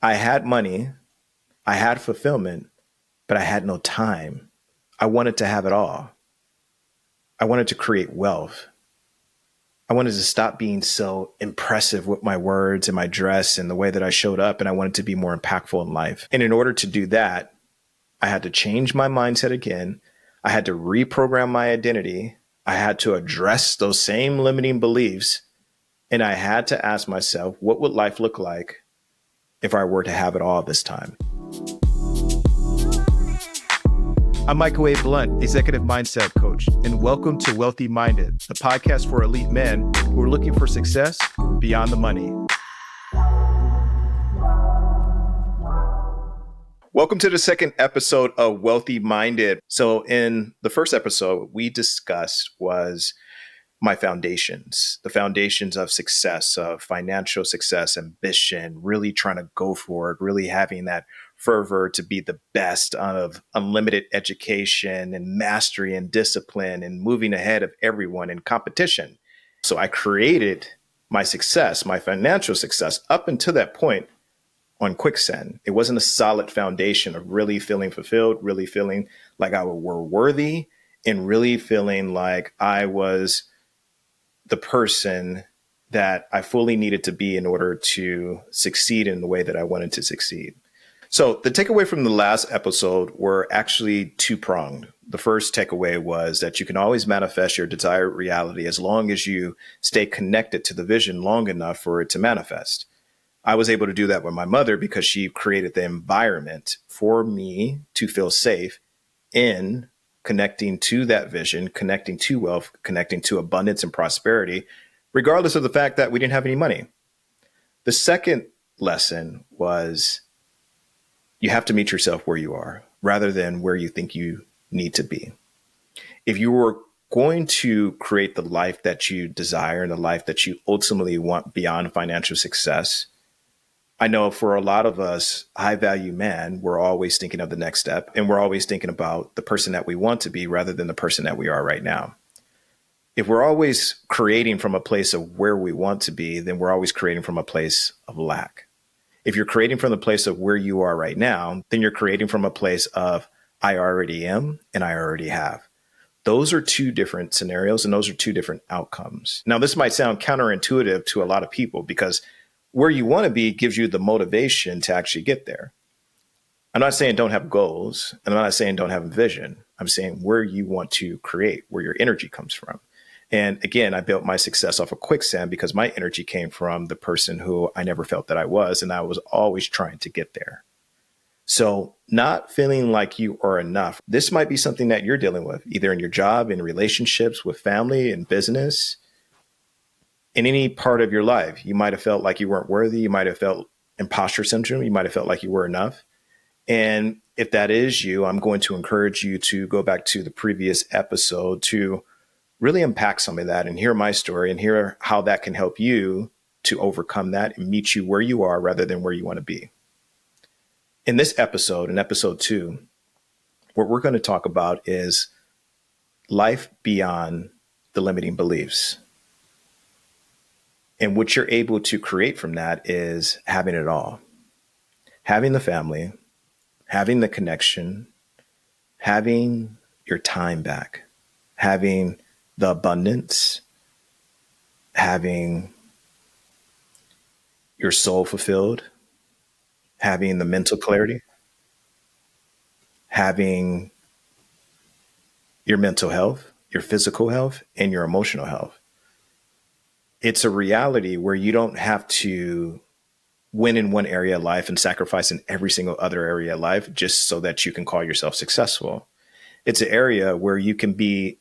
I had money, I had fulfillment, but I had no time. I wanted to have it all. I wanted to create wealth. I wanted to stop being so impressive with my words and my dress and the way that I showed up. And I wanted to be more impactful in life. And in order to do that, I had to change my mindset again. I had to reprogram my identity. I had to address those same limiting beliefs. And I had to ask myself, what would life look like if I were to have it all this time? I'm Microwave Blunt, Executive Mindset Coach, and welcome to Wealthy Minded, the podcast for elite men who are looking for success beyond the money. Welcome to the second episode of Wealthy Minded. So in the first episode, we discussed was my foundations, the foundations of success, of financial success, ambition, really trying to go for it, really having that fervor to be the best of unlimited education and mastery and discipline and moving ahead of everyone in competition. So I created my success, my financial success up until that point on quicksand. It wasn't a solid foundation of really feeling fulfilled, really feeling like I were worthy, and really feeling like I was the person that I fully needed to be in order to succeed in the way that I wanted to succeed. So the takeaway from the last episode were actually two-pronged. The first takeaway was that you can always manifest your desired reality as long as you stay connected to the vision long enough for it to manifest. I was able to do that with my mother because she created the environment for me to feel safe in connecting to that vision, connecting to wealth, connecting to abundance and prosperity, regardless of the fact that we didn't have any money. The second lesson was you have to meet yourself where you are rather than where you think you need to be. If you were going to create the life that you desire and the life that you ultimately want beyond financial success, I know for a lot of us, high value men, we're always thinking of the next step and we're always thinking about the person that we want to be rather than the person that we are right now. If we're always creating from a place of where we want to be, then we're always creating from a place of lack. If you're creating from the place of where you are right now, then you're creating from a place of I already am and I already have. Those are two different scenarios and those are two different outcomes. Now, this might sound counterintuitive to a lot of people because where you want to be gives you the motivation to actually get there. I'm not saying don't have goals, and I'm not saying don't have a vision. I'm saying where you want to create, where your energy comes from. And again, I built my success off of quicksand because my energy came from the person who I never felt that I was, and I was always trying to get there. So not feeling like you are enough. This might be something that you're dealing with, either in your job, in relationships, with family, in business. In any part of your life, you might have felt like you weren't worthy. You might have felt imposter syndrome. You might have felt like you were enough. And if that is you, I'm going to encourage you to go back to the previous episode to really unpack some of that and hear my story and hear how that can help you to overcome that and meet you where you are rather than where you want to be. In this episode, in episode 2, what we're going to talk about is life beyond the limiting beliefs. And what you're able to create from that is having it all. Having the family, having the connection, having your time back, having the abundance, having your soul fulfilled, having the mental clarity, having your mental health, your physical health, and your emotional health. It's a reality where you don't have to win in one area of life and sacrifice in every single other area of life just so that you can call yourself successful. It's an area where you can be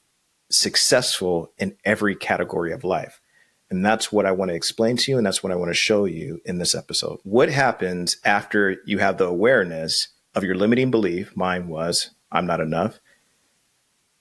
successful in every category of life. And that's what I want to explain to you. And that's what I want to show you in this episode. What happens after you have the awareness of your limiting belief? Mine was, I'm not enough.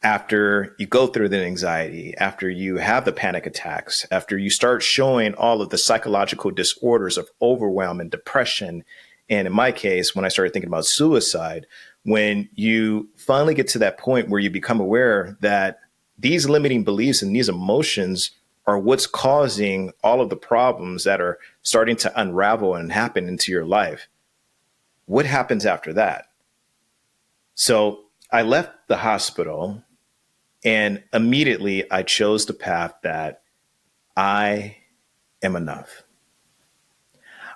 After you go through the anxiety, after you have the panic attacks, after you start showing all of the psychological disorders of overwhelm and depression, and in my case, when I started thinking about suicide, when you finally get to that point where you become aware that these limiting beliefs and these emotions are what's causing all of the problems that are starting to unravel and happen into your life, What happens after that? So I left the hospital and immediately I chose the path that I am enough.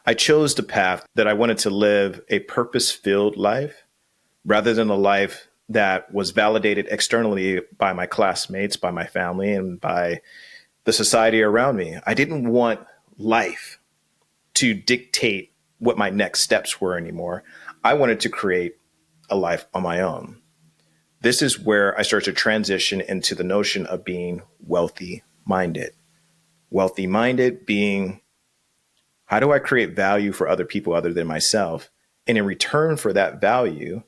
I chose the path that I wanted to live a purpose-filled life rather than a life that was validated externally by my classmates, by my family, and by the society around me. I didn't want life to dictate what my next steps were anymore. I wanted to create a life on my own. This is where I started to transition into the notion of being wealthy minded. Wealthy minded being, how do I create value for other people other than myself? And in return for that value,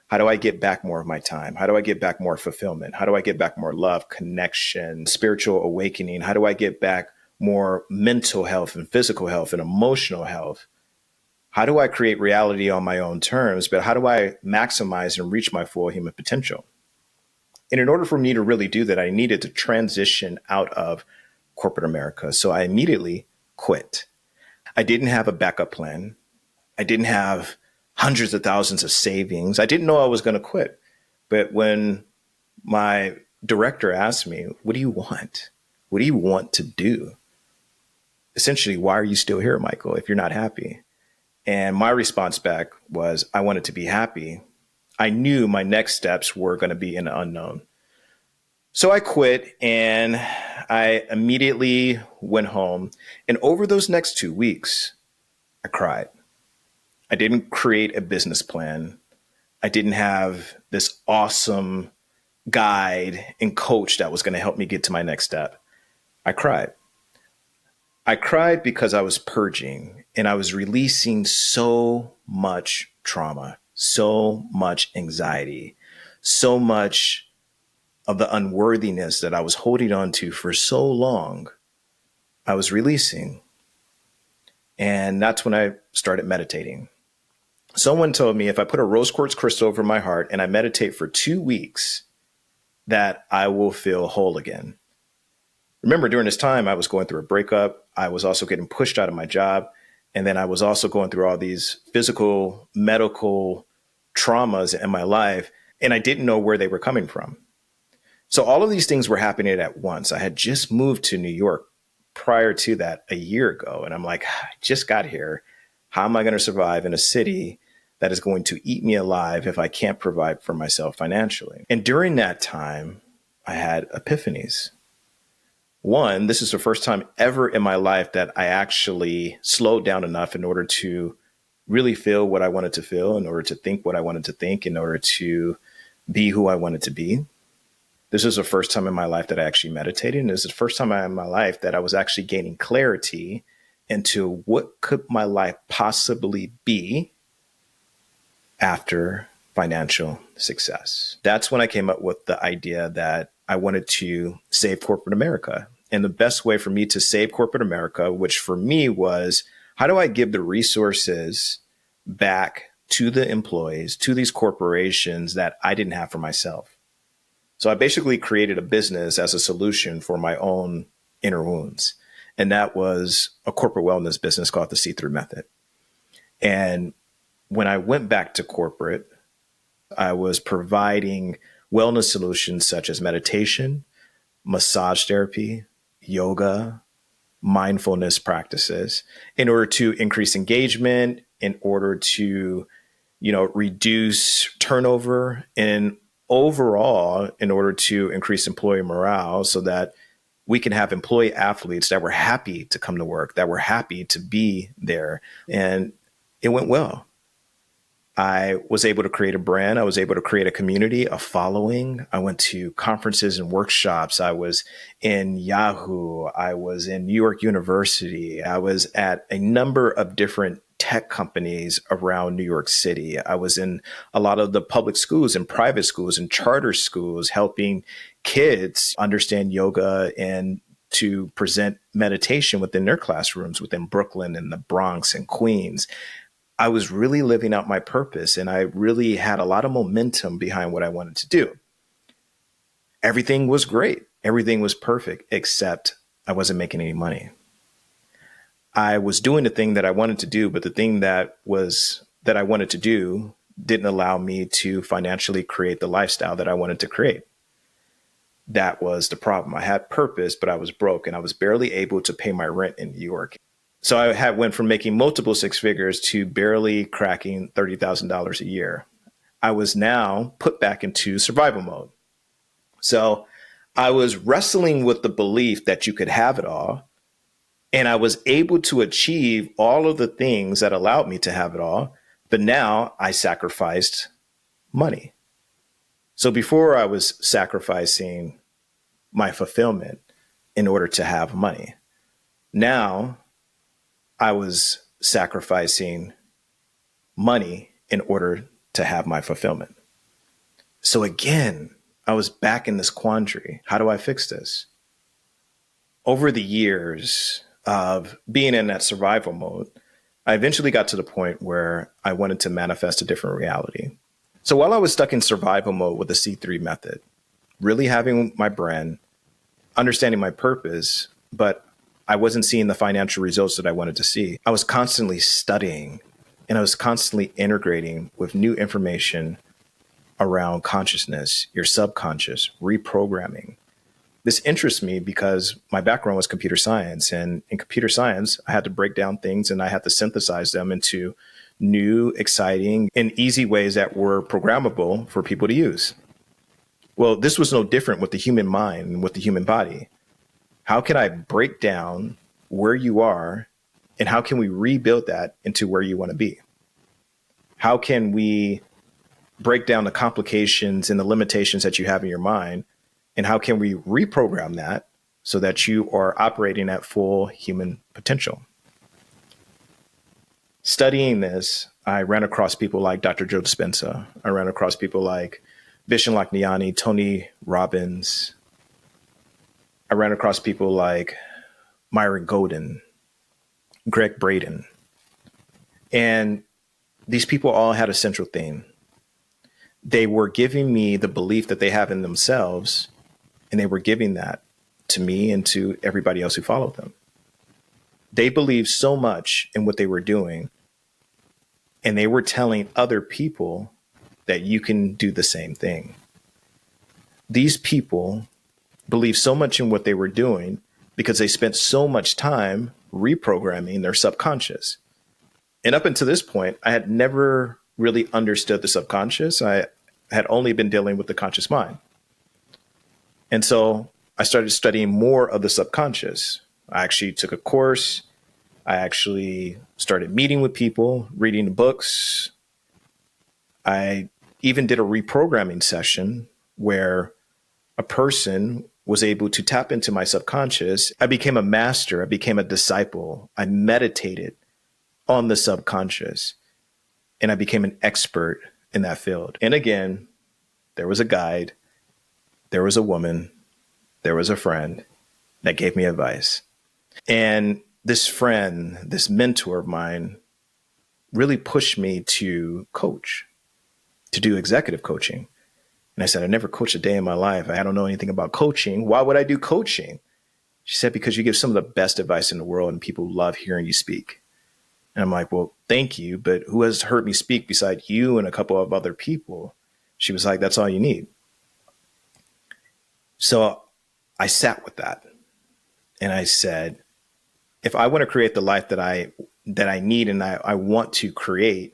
how do I get back more of my time? How do I get back more fulfillment? How do I get back more love, connection, spiritual awakening? How do I get back more mental health and physical health and emotional health? How do I create reality on my own terms? But how do I maximize and reach my full human potential? And in order for me to really do that, I needed to transition out of corporate America. So I immediately quit. I didn't have a backup plan. I didn't have hundreds of thousands of savings. I didn't know I was going to quit. But when my director asked me, what do you want? What do you want to do? Essentially, why are you still here, Michael, if you're not happy? And my response back was, I wanted to be happy. I knew my next steps were going to be in the unknown. So I quit and I immediately went home. And over those next 2 weeks, I cried. I didn't create a business plan. I didn't have this awesome guide and coach that was going to help me get to my next step. I cried. I cried because I was purging and I was releasing so much trauma, so much anxiety, so much of the unworthiness that I was holding on to for so long. I was releasing. And that's when I started meditating. Someone told me if I put a rose quartz crystal over my heart and I meditate for 2 weeks, that I will feel whole again. Remember, during this time, I was going through a breakup. I was also getting pushed out of my job. And then I was also going through all these physical, medical traumas in my life. And I didn't know where they were coming from. So all of these things were happening at once. I had just moved to New York prior to that a year ago. And I'm like, I just got here. How am I going to survive in a city that is going to eat me alive if I can't provide for myself financially? And during that time, I had epiphanies. One, this is the first time ever in my life that I actually slowed down enough in order to really feel what I wanted to feel, in order to think what I wanted to think, in order to be who I wanted to be. This is the first time in my life that I actually meditated. And this is the first time in my life that I was actually gaining clarity into what could my life possibly be after financial success. That's when I came up with the idea that I wanted to save corporate America. And the best way for me to save corporate America, which for me was, how do I give the resources back to the employees, to these corporations that I didn't have for myself? So I basically created a business as a solution for my own inner wounds. And that was a corporate wellness business called the See-Through Method. And when I went back to corporate, I was providing wellness solutions such as meditation, massage therapy, yoga, mindfulness practices in order to increase engagement, in order to, reduce turnover, and overall, in order to increase employee morale so that we can have employee athletes that were happy to come to work, that were happy to be there. And it went well. I was able to create a brand. I was able to create a community, a following. I went to conferences and workshops. I was in Yahoo. I was in New York University. I was at a number of different tech companies around New York City. I was in a lot of the public schools and private schools and charter schools, helping kids understand yoga and to present meditation within their classrooms within Brooklyn and the Bronx and Queens. I was really living out my purpose, and I really had a lot of momentum behind what I wanted to do. Everything was great. Everything was perfect, except I wasn't making any money. I was doing the thing that I wanted to do, but the thing that was that I wanted to do didn't allow me to financially create the lifestyle that I wanted to create. That was the problem. I had purpose, but I was broke and I was barely able to pay my rent in New York. So I went from making multiple six figures to barely cracking $30,000 a year. I was now put back into survival mode. So I was wrestling with the belief that you could have it all. And I was able to achieve all of the things that allowed me to have it all. But now I sacrificed money. So before I was sacrificing my fulfillment in order to have money. Now I was sacrificing money in order to have my fulfillment. So again, I was back in this quandary. How do I fix this? Over the years of being in that survival mode, I eventually got to the point where I wanted to manifest a different reality. So while I was stuck in survival mode with the C3 method, really having my brand, understanding my purpose, but I wasn't seeing the financial results that I wanted to see, I was constantly studying and I was constantly integrating with new information around consciousness, your subconscious, reprogramming. This interests me because my background was computer science, and in computer science, I had to break down things and I had to synthesize them into new, exciting, and easy ways that were programmable for people to use. Well, this was no different with the human mind and with the human body. How can I break down where you are and how can we rebuild that into where you want to be? How can we break down the complications and the limitations that you have in your mind? And how can we reprogram that so that you are operating at full human potential? Studying this, I ran across people like Dr. Joe Dispenza. I ran across people like Vishen Lakhiani, Tony Robbins. I ran across people like Myron Golden, Gregg Braden. And these people all had a central theme. They were giving me the belief that they have in themselves, and they were giving that to me and to everybody else who followed them. They believed so much in what they were doing, and they were telling other people that you can do the same thing. These people believed so much in what they were doing because they spent so much time reprogramming their subconscious. And up until this point, I had never really understood the subconscious. I had only been dealing with the conscious mind. And so I started studying more of the subconscious. I actually took a course. I actually started meeting with people, reading books. I even did a reprogramming session where a person was able to tap into my subconscious. I became a master. I became a disciple. I meditated on the subconscious and I became an expert in that field. And again, there was a guide, there was a woman, there was a friend that gave me advice. And this friend, this mentor of mine, really pushed me to coach, to do executive coaching. And I said, I never coached a day in my life. I don't know anything about coaching. Why would I do coaching? She said, because you give some of the best advice in the world and people love hearing you speak. And I'm like, well, thank you. But who has heard me speak beside you and a couple of other people? She was like, that's all you need. So I sat with that and I said, if I want to create the life that I need and I want to create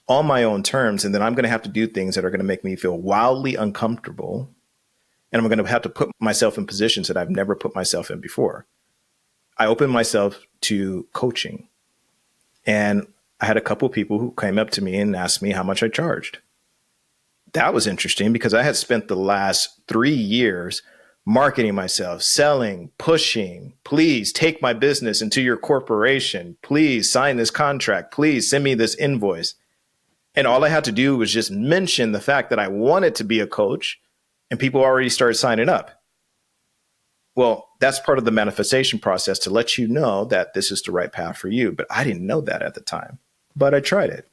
on my own terms, and then I'm going to have to do things that are going to make me feel wildly uncomfortable. And I'm going to have to put myself in positions that I've never put myself in before. I opened myself to coaching. And I had a couple of people who came up to me and asked me how much I charged. That was interesting because I had spent the last 3 years marketing myself, selling, pushing. Please take my business into your corporation. Please sign this contract. Please send me this invoice. And all I had to do was just mention the fact that I wanted to be a coach, and people already started signing up. Well, that's part of the manifestation process to let you know that this is the right path for you. But I didn't know that at the time, but I tried it.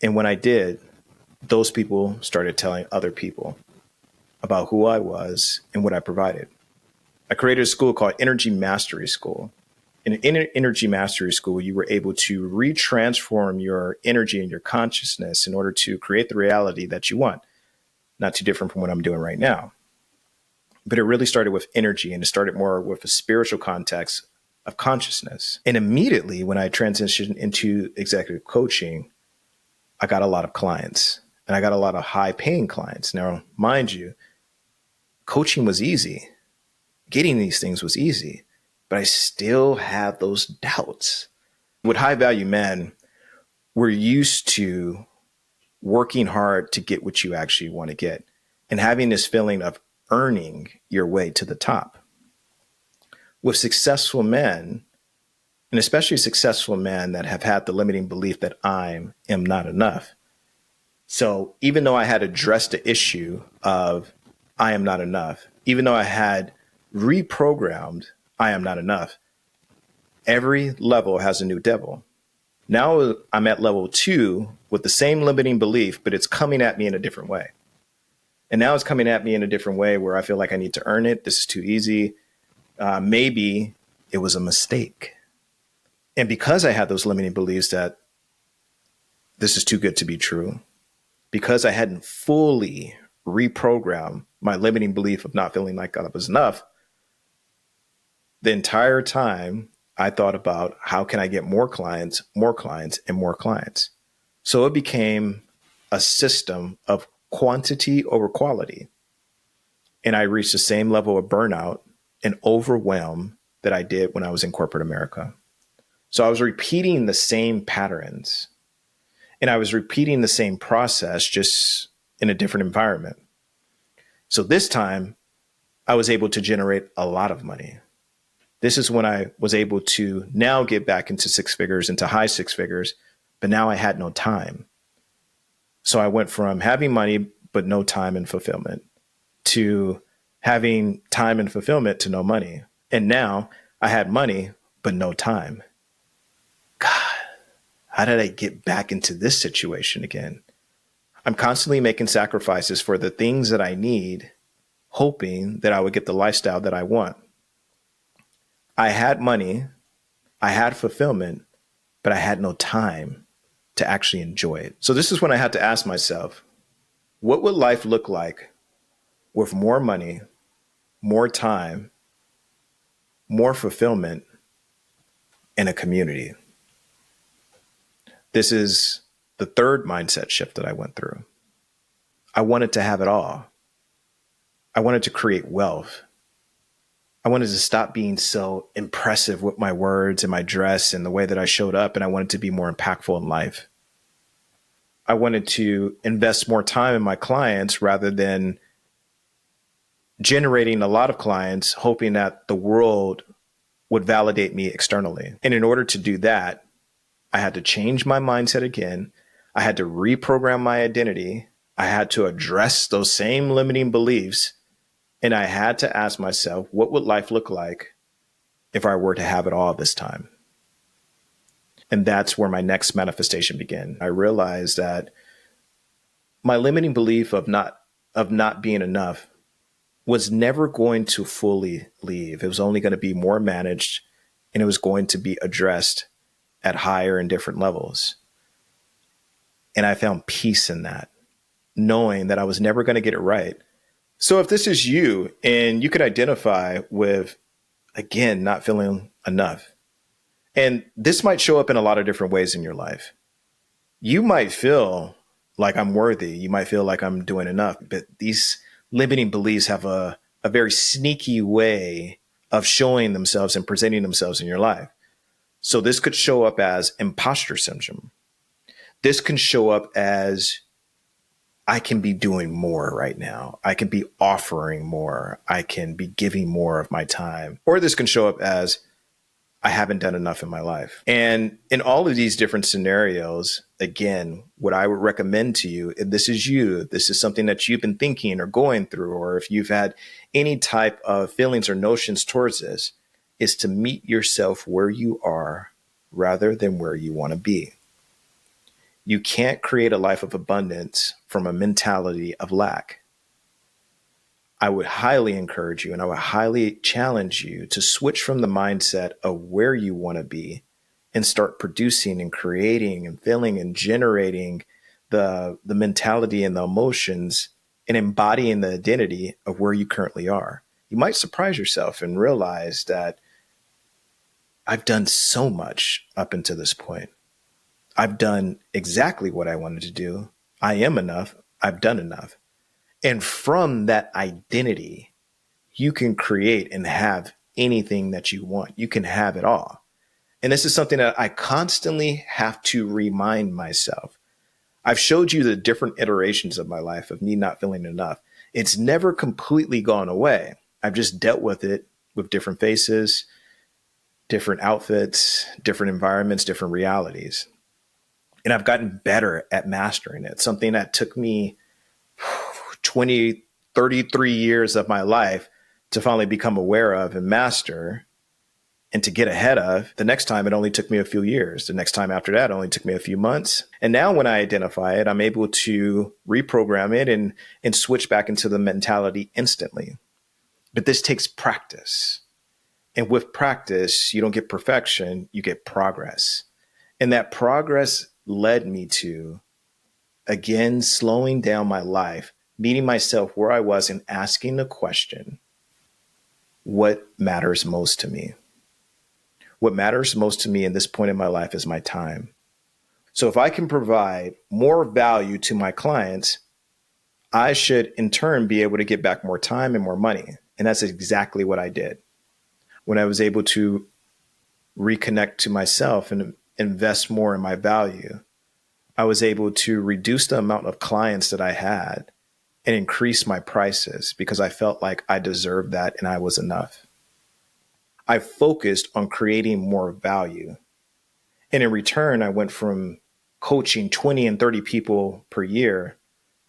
And when I did, those people started telling other people about who I was and what I provided. I created a school called Energy Mastery School. In energy mastery school, you were able to retransform your energy and your consciousness in order to create the reality that you want. Not too different from what I'm doing right now. But it really started with energy, and it started more with a spiritual context of consciousness. And immediately when I transitioned into executive coaching, I got a lot of clients, and I got a lot of high paying clients. Now, mind you, coaching was easy. Getting these things was easy, but I still had those doubts. With high value men, we're used to working hard to get what you actually want to get and having this feeling of earning your way to the top. With successful men, and especially successful men that have had the limiting belief that I am not enough. So even though I had addressed the issue of I am not enough, even though I had reprogrammed I am not enough, every level has a new devil. Now I'm at level 2 with the same limiting belief, but it's coming at me in a different way. And now it's coming at me in a different way where I feel like I need to earn it. This is too easy. Maybe it was a mistake. And because I had those limiting beliefs that this is too good to be true, because I hadn't fully reprogrammed my limiting belief of not feeling like I was enough, the entire time I thought about how can I get more clients, and more clients. So it became a system of quantity over quality. And I reached the same level of burnout and overwhelm that I did when I was in corporate America. So I was repeating the same patterns, and I was repeating the same process, just in a different environment. So this time I was able to generate a lot of money. This is when I was able to now get back into six figures, into high six figures, but now I had no time. So I went from having money, but no time and fulfillment, to having time and fulfillment to no money. And now I had money, but no time. God, how did I get back into this situation again? I'm constantly making sacrifices for the things that I need, hoping that I would get the lifestyle that I want. I had money, I had fulfillment, but I had no time to actually enjoy it. So this is when I had to ask myself, what would life look like with more money, more time, more fulfillment, and a community? This is the third mindset shift that I went through. I wanted to have it all. I wanted to create wealth. I wanted to stop being so impressive with my words and my dress and the way that I showed up, and I wanted to be more impactful in life. I wanted to invest more time in my clients rather than generating a lot of clients, hoping that the world would validate me externally. And in order to do that, I had to change my mindset again. I had to reprogram my identity. I had to address those same limiting beliefs. And I had to ask myself, what would life look like if I were to have it all this time? And that's where my next manifestation began. I realized that my limiting belief of not being enough was never going to fully leave. It was only going to be more managed, and it was going to be addressed at higher and different levels. And I found peace in that, knowing that I was never going to get it right. So if this is you and you could identify with, again, not feeling enough, and this might show up in a lot of different ways in your life. You might feel like I'm worthy. You might feel like I'm doing enough, but these limiting beliefs have a very sneaky way of showing themselves and presenting themselves in your life. So this could show up as imposter syndrome. This can show up as I can be doing more right now. I can be offering more. I can be giving more of my time. Or this can show up as I haven't done enough in my life. And in all of these different scenarios, again, what I would recommend to you, if this is you, this is something that you've been thinking or going through, or if you've had any type of feelings or notions towards this, is to meet yourself where you are rather than where you want to be. You can't create a life of abundance from a mentality of lack. I would highly encourage you and I would highly challenge you to switch from the mindset of where you want to be and start producing and creating and feeling and generating the mentality and the emotions and embodying the identity of where you currently are. You might surprise yourself and realize that I've done so much up until this point. I've done exactly what I wanted to do. I am enough. I've done enough. And from that identity, you can create and have anything that you want. You can have it all. And this is something that I constantly have to remind myself. I've showed you the different iterations of my life of me not feeling enough. It's never completely gone away. I've just dealt with it with different faces, different outfits, different environments, different realities. And I've gotten better at mastering it. Something that took me 20, 33 years of my life to finally become aware of and master and to get ahead of. The next time, it only took me a few years. The next time after that, it only took me a few months. And now when I identify it, I'm able to reprogram it and switch back into the mentality instantly. But this takes practice. And with practice, you don't get perfection, you get progress. And that progress led me to, again, slowing down my life, meeting myself where I was and asking the question, what matters most to me? What matters most to me in this point in my life is my time. So if I can provide more value to my clients, I should in turn be able to get back more time and more money. And that's exactly what I did. When I was able to reconnect to myself and invest more in my value, I was able to reduce the amount of clients that I had and increase my prices because I felt like I deserved that and I was enough. I focused on creating more value. And in return, I went from coaching 20 and 30 people per year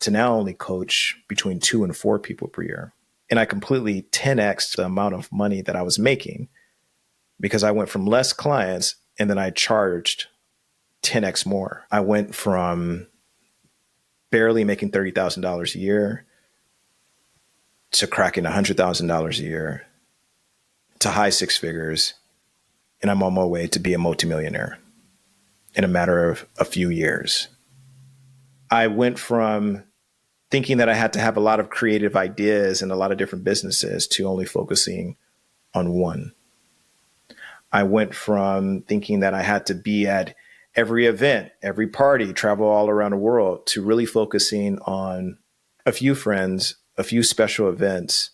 to now only coach between 2 and 4 people per year. And I completely 10x'd the amount of money that I was making because I went from less clients and then I charged 10x more. I went from barely making $30,000 a year to cracking $100,000 a year to high six figures. And I'm on my way to be a multimillionaire in a matter of a few years. I went from thinking that I had to have a lot of creative ideas and a lot of different businesses to only focusing on one. I went from thinking that I had to be at every event, every party, travel all around the world to really focusing on a few friends, a few special events,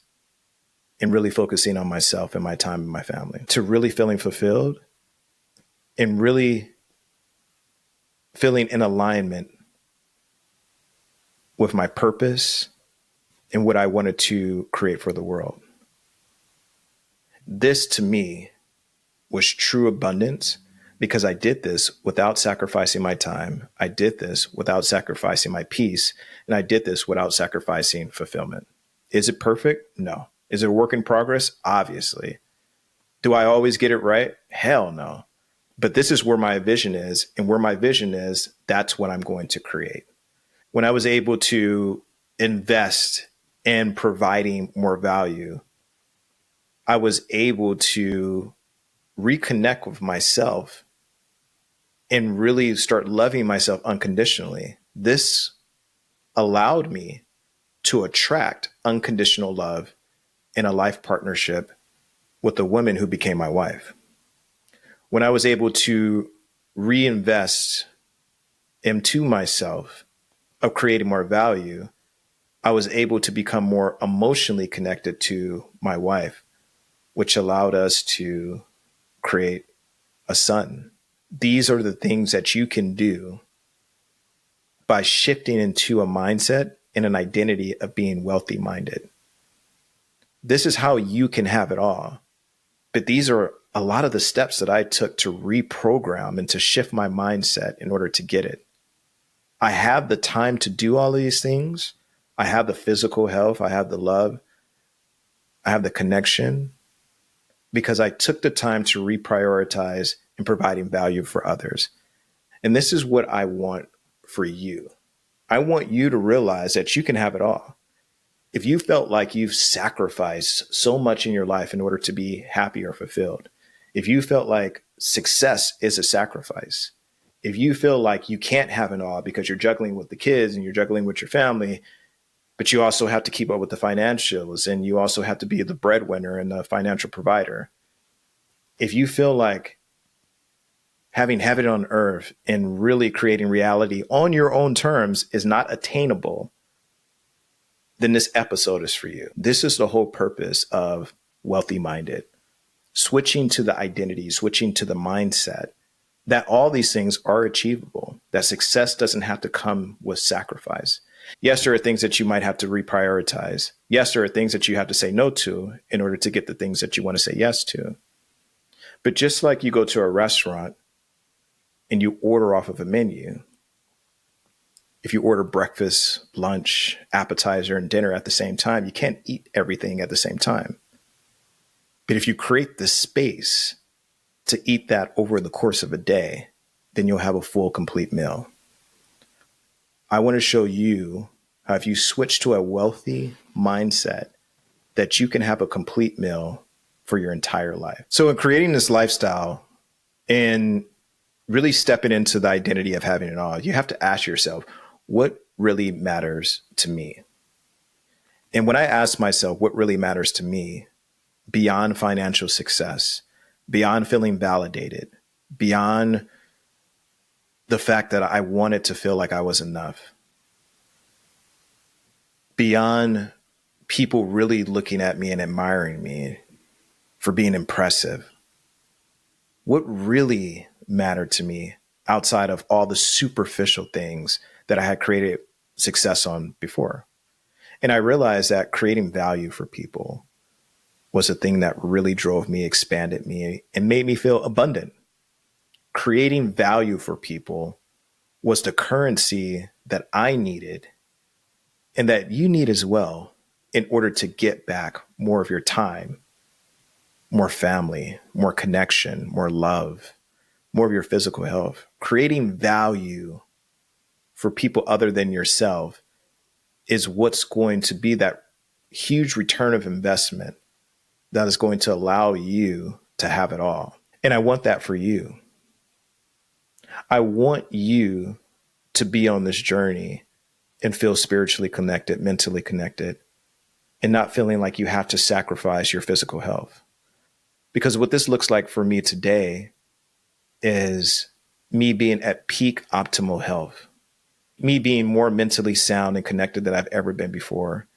and really focusing on myself and my time and my family, to really feeling fulfilled and really feeling in alignment with my purpose and what I wanted to create for the world. This to me was true abundance because I did this without sacrificing my time. I did this without sacrificing my peace. And I did this without sacrificing fulfillment. Is it perfect? No. Is it a work in progress? Obviously. Do I always get it right? Hell no. But this is where my vision is. And where my vision is, that's what I'm going to create. When I was able to invest in providing more value, I was able to reconnect with myself and really start loving myself unconditionally. This allowed me to attract unconditional love in a life partnership with the woman who became my wife. When I was able to reinvest into myself of creating more value, I was able to become more emotionally connected to my wife, which allowed us to create a son. These are the things that you can do by shifting into a mindset and an identity of being wealthy minded. This is how you can have it all. But these are a lot of the steps that I took to reprogram and to shift my mindset in order to get it. I have the time to do all these things. I have the physical health. I have the love. I have the connection because I took the time to reprioritize in providing value for others. And this is what I want for you. I want you to realize that you can have it all. If you felt like you've sacrificed so much in your life in order to be happy or fulfilled, if you felt like success is a sacrifice, if you feel like you can't have it all because you're juggling with the kids and you're juggling with your family, but you also have to keep up with the financials and you also have to be the breadwinner and the financial provider. If you feel like having heaven on earth and really creating reality on your own terms is not attainable, then this episode is for you. This is the whole purpose of Wealthy Minded. Switching to the identity, switching to the mindset that all these things are achievable, that success doesn't have to come with sacrifice. Yes, there are things that you might have to reprioritize. Yes, there are things that you have to say no to in order to get the things that you want to say yes to. But just like you go to a restaurant and you order off of a menu, if you order breakfast, lunch, appetizer, and dinner at the same time, you can't eat everything at the same time. But if you create the space to eat that over the course of a day, then you'll have a full, complete meal. I want to show you how if you switch to a wealthy mindset, that you can have a complete meal for your entire life. So in creating this lifestyle and really stepping into the identity of having it all, you have to ask yourself, what really matters to me? And when I ask myself what really matters to me, beyond financial success, beyond feeling validated, beyond the fact that I wanted to feel like I was enough, beyond people really looking at me and admiring me for being impressive, what really mattered to me outside of all the superficial things that I had created success on before? And I realized that creating value for people was a thing that really drove me, expanded me, and made me feel abundant. Creating value for people was the currency that I needed and that you need as well in order to get back more of your time, more family, more connection, more love, more of your physical health. Creating value for people other than yourself is what's going to be that huge return of investment that is going to allow you to have it all. And I want that for you. I want you to be on this journey and feel spiritually connected, mentally connected, and not feeling like you have to sacrifice your physical health. Because what this looks like for me today is me being at peak optimal health, me being more mentally sound and connected than I've ever been before,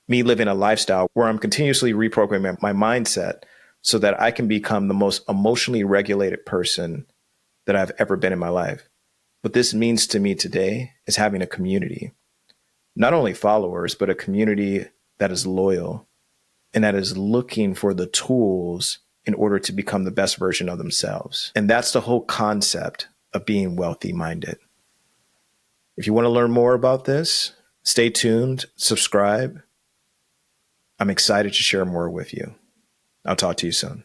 me living a lifestyle where I'm continuously reprogramming my mindset so that I can become the most emotionally regulated person that I've ever been in my life. What this means to me today is having a community, not only followers, but a community that is loyal and that is looking for the tools in order to become the best version of themselves. And that's the whole concept of being wealthy minded. If you want to learn more about this, stay tuned, subscribe. I'm excited to share more with you. I'll talk to you soon.